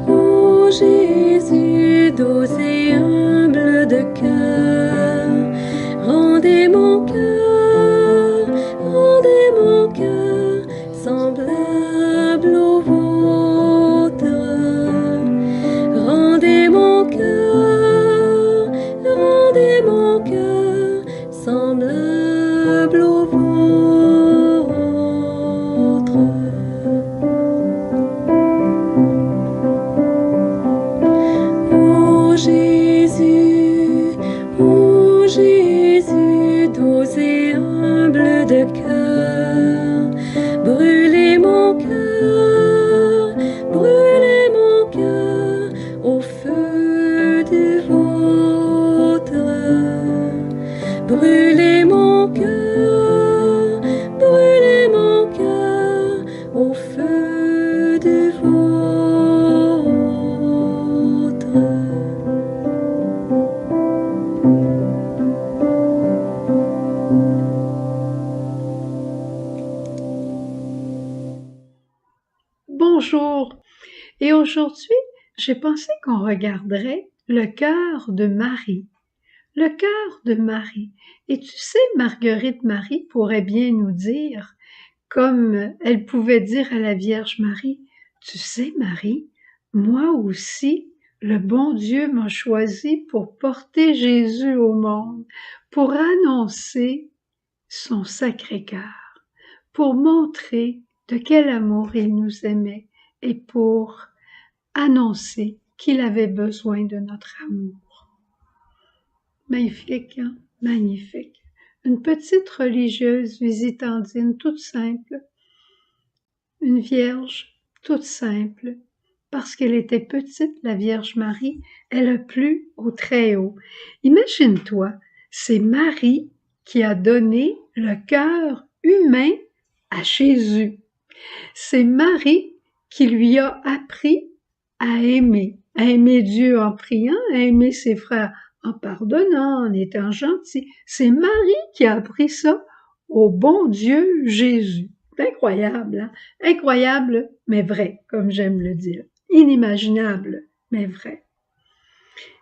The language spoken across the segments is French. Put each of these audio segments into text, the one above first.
Ô Jésus, doux et humble de cœur, rendez mon cœur semblable au vôtre. Rendez mon cœur semblable au vôtre. Ô Jésus, doux et humble de cœur, brûlez mon cœur au feu du vôtre. Brûlez mon cœur au feu du vôtre. Bonjour, et aujourd'hui, j'ai pensé qu'on regarderait le cœur de Marie. Le cœur de Marie. Et tu sais, Marguerite Marie pourrait bien nous dire, comme elle pouvait dire à la Vierge Marie, « Tu sais, Marie, moi aussi, le bon Dieu m'a choisi pour porter Jésus au monde, pour annoncer son Sacré-Cœur, pour montrer de quel amour il nous aimait et pour annoncer qu'il avait besoin de notre amour. » Magnifique, hein? Magnifique. Une petite religieuse visitandine toute simple, une vierge toute simple, parce qu'elle était petite, la Vierge Marie, elle a plu au Très-Haut. Imagine-toi, c'est Marie qui a donné le cœur humain à Jésus. C'est Marie qui lui a appris à aimer Dieu en priant, à aimer ses frères en pardonnant, en étant gentil. C'est Marie qui a appris ça au bon Dieu Jésus. C'est incroyable, hein? Incroyable, mais vrai, comme j'aime le dire. Inimaginable, mais vrai.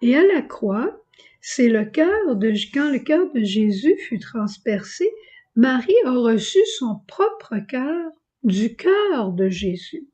Et à la croix, c'est quand le cœur de Jésus fut transpercé, Marie a reçu son propre cœur du cœur de Jésus.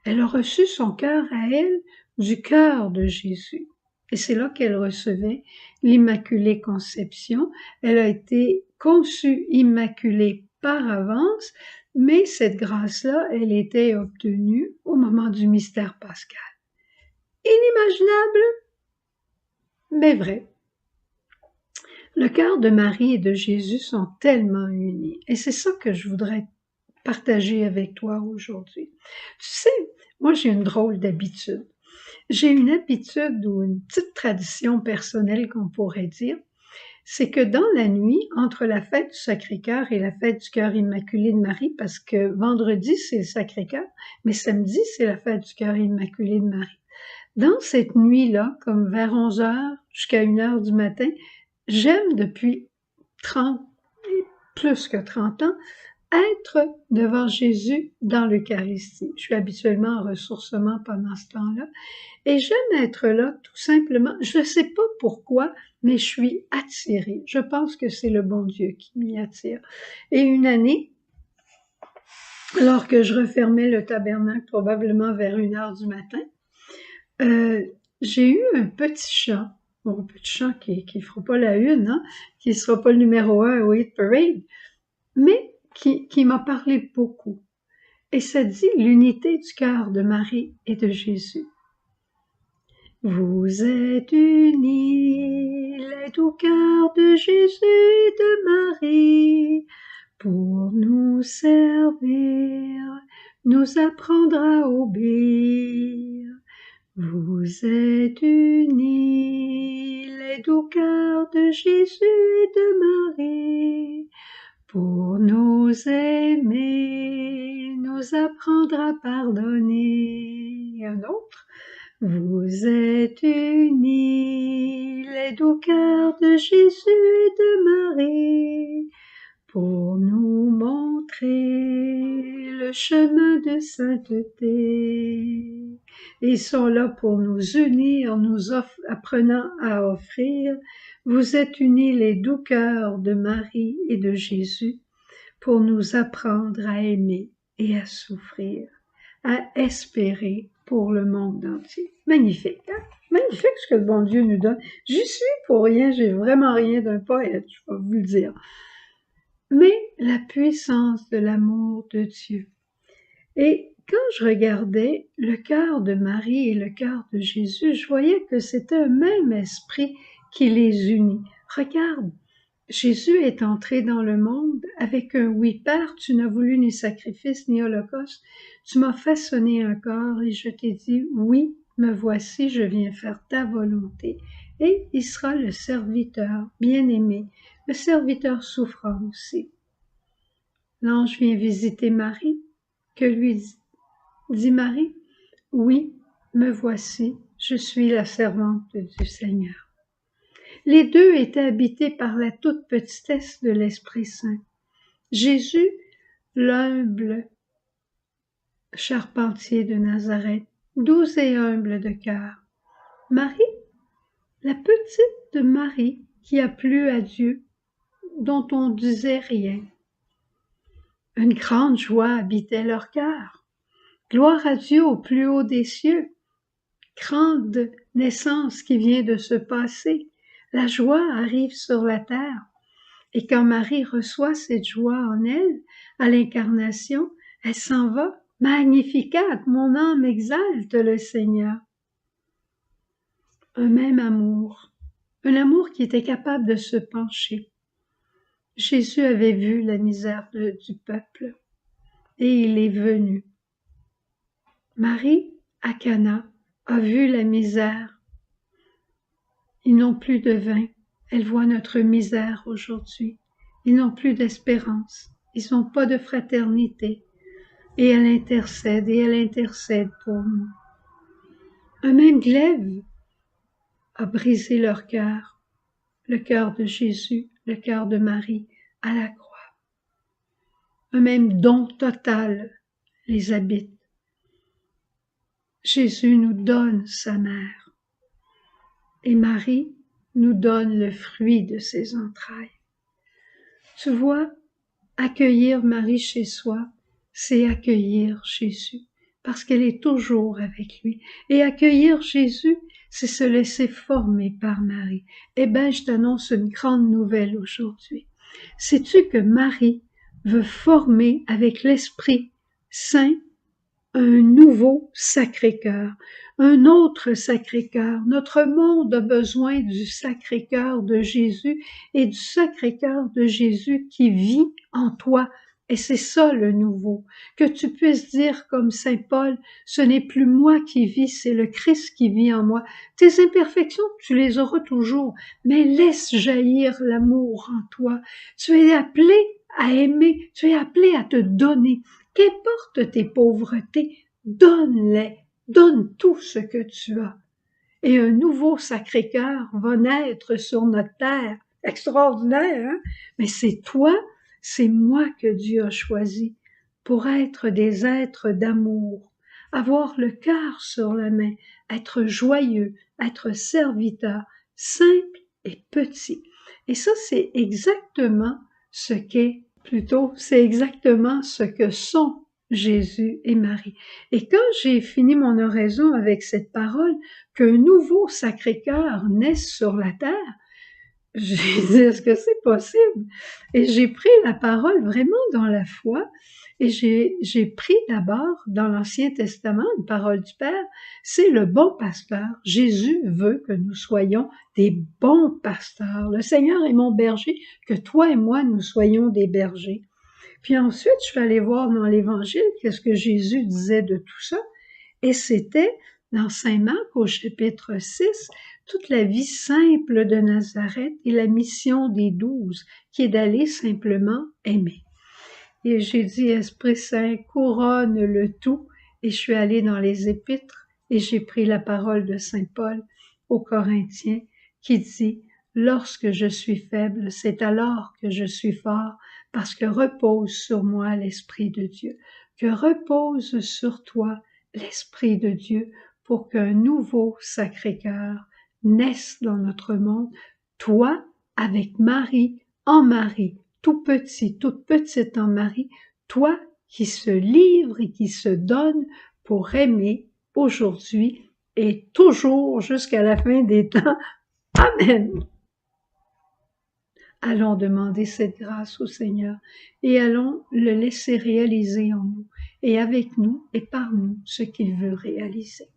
Elle a reçu son cœur à elle du cœur de Jésus. Et c'est là qu'elle recevait l'Immaculée Conception. Elle a été conçue immaculée par avance, mais cette grâce-là, elle était obtenue au moment du mystère pascal. Inimaginable, mais vrai. Le cœur de Marie et de Jésus sont tellement unis. Et c'est ça que je voudrais partager avec toi aujourd'hui. Tu sais, moi j'ai une drôle d'habitude. J'ai une habitude ou une petite tradition personnelle qu'on pourrait dire, c'est que dans la nuit, entre la fête du Sacré-Cœur et la fête du Cœur Immaculé de Marie, parce que vendredi c'est le Sacré-Cœur, mais samedi c'est la fête du Cœur Immaculé de Marie. Dans cette nuit-là, comme vers 11 heures jusqu'à 1 heure du matin, j'aime depuis plus que 30 ans, être devant Jésus dans l'Eucharistie. Je suis habituellement en ressourcement pendant ce temps-là. Et j'aime être là tout simplement. Je ne sais pas pourquoi, mais je suis attirée. Je pense que c'est le bon Dieu qui m'y attire. Et une année, alors que je refermais le tabernacle, probablement vers 1 heure du matin, j'ai eu un petit chant. Bon, un petit chant qui ne fera pas la une, hein, qui ne sera pas le numéro 1 au Hit Parade, mais qui m'a parlé beaucoup. Et ça dit l'unité du cœur de Marie et de Jésus. Vous êtes unis, les doux cœurs de Jésus et de Marie, pour nous servir, nous apprendre à obéir. Vous êtes unis, les doux cœurs de Jésus et de Marie, pour nous aimer, nous apprendre à pardonner. Et un autre, Vous êtes unis, les doux cœurs de Jésus et de Marie, pour nous montrer le chemin de sainteté. Ils sont là pour nous unir, nous apprenant à offrir. Vous êtes unis, les doux cœurs de Marie et de Jésus, pour nous apprendre à aimer et à souffrir, à espérer pour le monde entier. Magnifique, hein? Magnifique ce que le bon Dieu nous donne. J'y suis pour rien, j'ai vraiment rien d'un poète, je vais vous le dire. Mais la puissance de l'amour de Dieu. Et quand je regardais le cœur de Marie et le cœur de Jésus, je voyais que c'était un même esprit qui les unit. Regarde, Jésus est entré dans le monde avec un « Oui, Père, tu n'as voulu ni sacrifice ni holocauste, tu m'as façonné un corps et je t'ai dit, oui, me voici, je viens faire ta volonté. » Et il sera le serviteur bien-aimé, le serviteur souffrant aussi. L'ange vient visiter Marie. Que lui dit Marie? Oui, me voici, je suis la servante du Seigneur. Les deux étaient habités par la toute petitesse de l'Esprit Saint. Jésus, l'humble charpentier de Nazareth, doux et humble de cœur. Marie, la petite de Marie qui a plu à Dieu, dont on disait rien. Une grande joie habitait leur cœur. Gloire à Dieu au plus haut des cieux. Grande naissance qui vient de se passer. La joie arrive sur la terre. Et quand Marie reçoit cette joie en elle, à l'incarnation, elle s'en va. Magnificat, mon âme exalte le Seigneur. Un même amour, un amour qui était capable de se pencher. Jésus avait vu la misère du peuple et il est venu. Marie, à Cana, a vu la misère. Ils n'ont plus de vin. Elle voit notre misère aujourd'hui. Ils n'ont plus d'espérance. Ils n'ont pas de fraternité. Et elle intercède pour nous. Un même glaive a brisé leur cœur, le cœur de Jésus, le cœur de Marie, à la croix. Un même don total les habite. Jésus nous donne sa mère et Marie nous donne le fruit de ses entrailles. Tu vois, accueillir Marie chez soi, c'est accueillir Jésus, parce qu'elle est toujours avec lui. Et accueillir Jésus, c'est se laisser former par Marie. Eh bien, je t'annonce une grande nouvelle aujourd'hui. Sais-tu que Marie veut former avec l'Esprit Saint un nouveau Sacré-Cœur, un autre Sacré-Cœur. Notre monde a besoin du Sacré-Cœur de Jésus et du Sacré-Cœur de Jésus qui vit en toi. Et c'est ça le nouveau, que tu puisses dire comme Saint Paul, ce n'est plus moi qui vis, c'est le Christ qui vit en moi. Tes imperfections, tu les auras toujours, mais laisse jaillir l'amour en toi. Tu es appelé à aimer, tu es appelé à te donner. Qu'importe tes pauvretés, donne-les, donne tout ce que tu as. Et un nouveau Sacré-Cœur va naître sur notre terre. Extraordinaire, hein? Mais c'est toi, c'est moi que Dieu a choisi pour être des êtres d'amour, avoir le cœur sur la main, être joyeux, être serviteur, simple et petit. Et ça, c'est exactement ce qu'est c'est exactement ce que sont Jésus et Marie. Et quand j'ai fini mon oraison avec cette parole, qu'un nouveau Sacré-Cœur naisse sur la terre, j'ai dit, est-ce que c'est possible? Et j'ai pris la parole vraiment dans la foi, et j'ai pris d'abord dans l'Ancien Testament une parole du Père, c'est le bon pasteur. Jésus veut que nous soyons des bons pasteurs. Le Seigneur est mon berger, que toi et moi nous soyons des bergers. Puis ensuite, je suis allée voir dans l'Évangile qu'est-ce que Jésus disait de tout ça, et c'était dans Saint Marc au chapitre 6, toute la vie simple de Nazareth et la mission des 12, qui est d'aller simplement aimer. Et j'ai dit, Esprit Saint, couronne le tout, et je suis allée dans les Épîtres, Et j'ai pris la parole de saint Paul aux Corinthiens qui dit « Lorsque je suis faible, c'est alors que je suis fort, parce que repose sur moi l'Esprit de Dieu. » Que repose sur toi l'Esprit de Dieu pour qu'un nouveau Sacré-Cœur naisse dans notre monde, toi avec Marie, en Marie, tout petit, toute petite en Marie, toi qui se livre et qui se donne pour aimer aujourd'hui et toujours jusqu'à la fin des temps. Amen. Allons demander cette grâce au Seigneur et allons le laisser réaliser en nous et avec nous et par nous ce qu'il veut réaliser.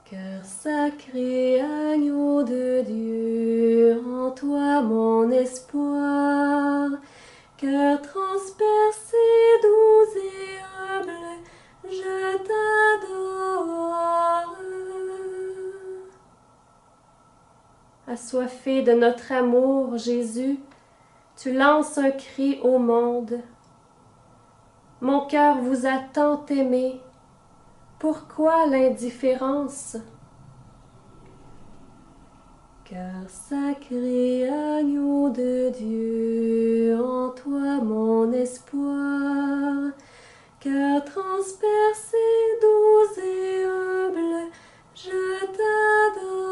Cœur sacré, agneau de Dieu, en toi mon espoir. Cœur transpercé, doux et humble, je t'adore. Assoiffé de notre amour, Jésus, tu lances un cri au monde. Mon cœur vous a tant aimé, pourquoi l'indifférence? Cœur sacré, agneau de Dieu, en toi mon espoir. Cœur transpercé, doux et humble, je t'adore.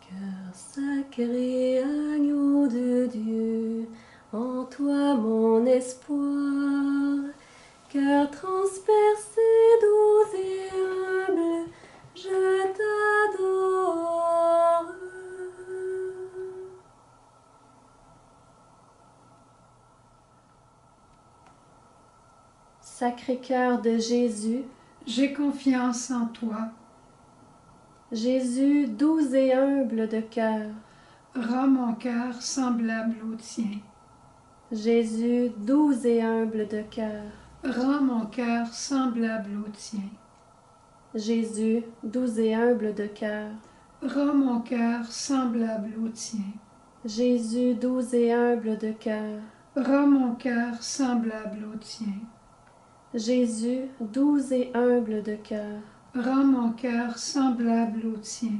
Cœur sacré, agneau de Dieu, en toi mon espoir. Cœur transpercé, doux et humble, je t'adore. Sacré-Cœur de Jésus, J'ai confiance en toi. Jésus doux et humble de cœur, Rends mon cœur semblable au tien. Jésus doux et humble de cœur, Rends mon cœur semblable au tien. Jésus doux et humble de cœur, Rends mon cœur semblable au tien. Jésus doux et humble de cœur, Rends mon cœur semblable au tien. Jésus doux et humble de cœur, Rends mon cœur semblable au tien.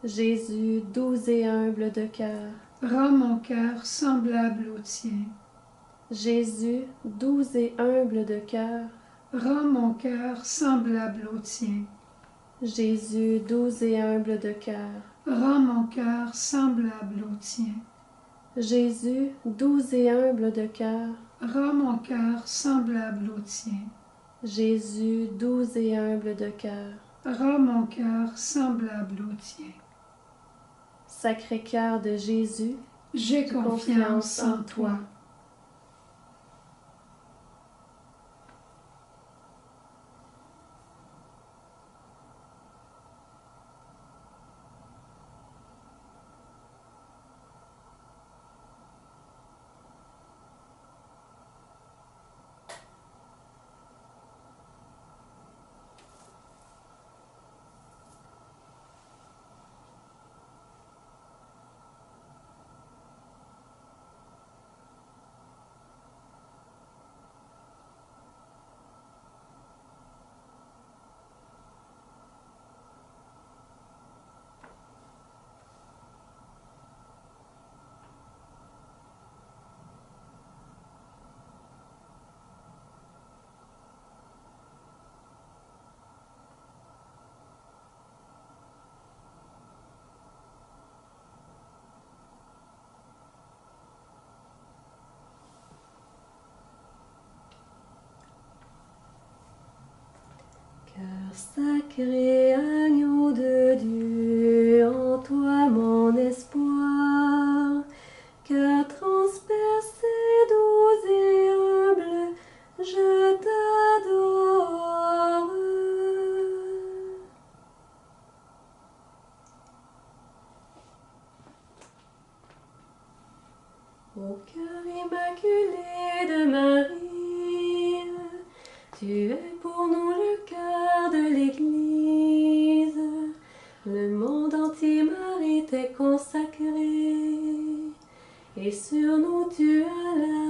Jésus doux et humble de cœur, Rends mon cœur semblable au tien. Jésus doux et humble de cœur, Rends mon cœur semblable au tien. Jésus doux et humble de cœur. Rends mon cœur semblable au tien. Jésus doux et humble de cœur. Rends mon cœur semblable au tien. Jésus doux et humble de cœur. Rends mon cœur semblable au tien. Sacré cœur de Jésus, J'ai confiance en toi. Cœur sacré, agneau de Dieu, en toi mon espoir. Cœur transpercé, doux et humble, je t'adore. Ô cœur immaculé de Marie, tu es pour nous le cœur de l'Église. Le monde entier, Marie, t'est consacré, et sur nous tu as la